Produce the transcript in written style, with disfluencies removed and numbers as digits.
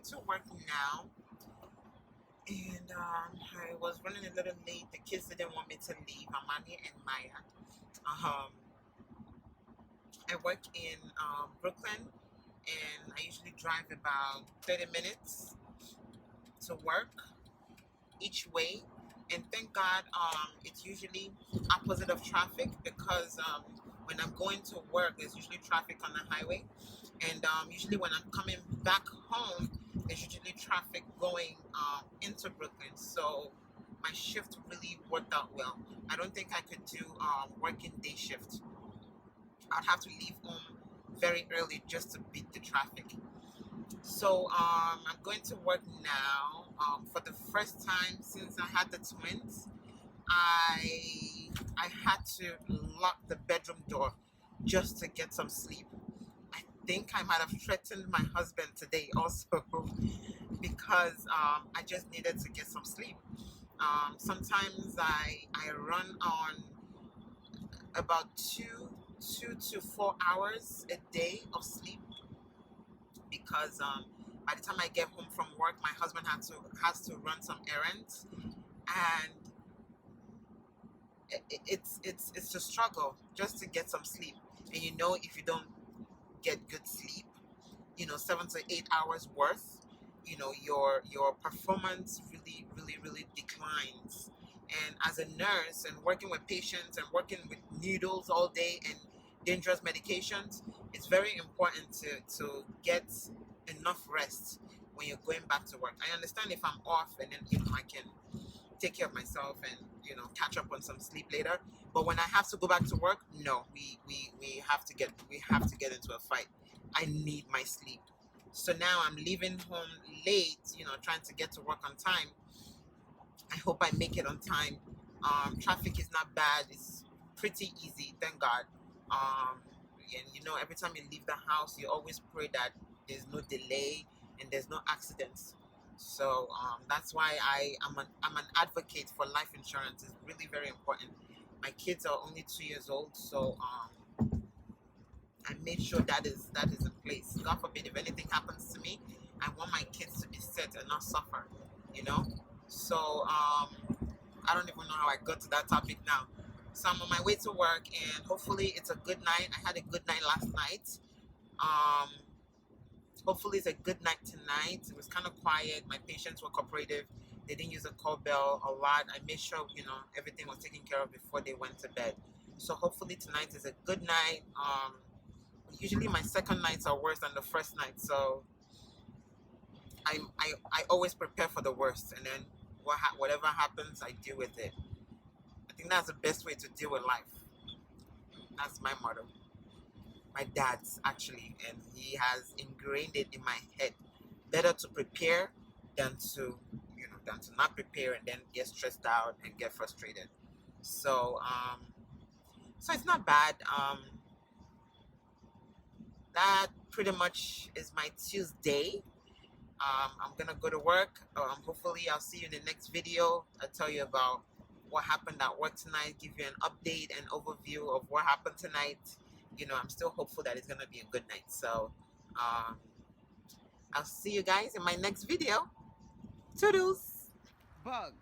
to work now, and I was running a little late. The kids didn't want me to leave, Amani and Maya. I work in Brooklyn, and I usually drive about 30 minutes to work each way. And thank God, it's usually opposite of traffic because when I'm going to work, there's usually traffic on the highway, and usually when I'm coming back home, there's usually traffic going into Brooklyn. So my shift really worked out well. I don't think I could do working day shift. I'd have to leave home very early just to beat the traffic. So I'm going to work now. For the first time since I had the twins, I had to lock the bedroom door just to get some sleep. I think I might have threatened my husband today also because I just needed to get some sleep. Sometimes I run on about 2 to 4 hours a day of sleep because by the time I get home from work, my husband has to run some errands, and it's a struggle just to get some sleep. And if you don't get good sleep, 7 to 8 hours worth, your performance really declines. And as a nurse and working with patients and working with needles all day and dangerous medications, it's very important to get enough rest when you're going back to work. I understand if I'm off and then I can take care of myself and catch up on some sleep later. But when I have to go back to work, no, we have to get into a fight. I need my sleep. So now I'm leaving home late, trying to get to work on time. I hope I make it on time. Traffic is not bad. It's pretty easy, thank God. And every time you leave the house, you always pray that there's no delay and there's no accidents. So that's why I'm an advocate for life insurance. It's really very important. My kids are only 2 years old, so I made sure that is in place. God forbid if anything happens to me, I want my kids to be set and not suffer. So I don't even know how I got to that topic now. So I'm on my way to work, and hopefully it's a good night. I had a good night last night. Um, Hopefully it's a good night tonight. It was kind of quiet. My patients were cooperative. They didn't use a call bell a lot. I made sure, everything was taken care of before they went to bed. So hopefully tonight is a good night. Usually my second nights are worse than the first night. So I always prepare for the worst. And then whatever happens, I deal with it. I think that's the best way to deal with life. That's my motto. My dad's actually, and he has ingrained it in my head. Better to prepare than to not prepare and then get stressed out and get frustrated. So so it's not bad. That pretty much is my Tuesday. I'm gonna go to work. Hopefully I'll see you in the next video. I'll tell you about what happened at work tonight, give you an update and overview of what happened tonight. I'm still hopeful that it's gonna be a good night. So I'll see you guys in my next video. Toodles! Bug.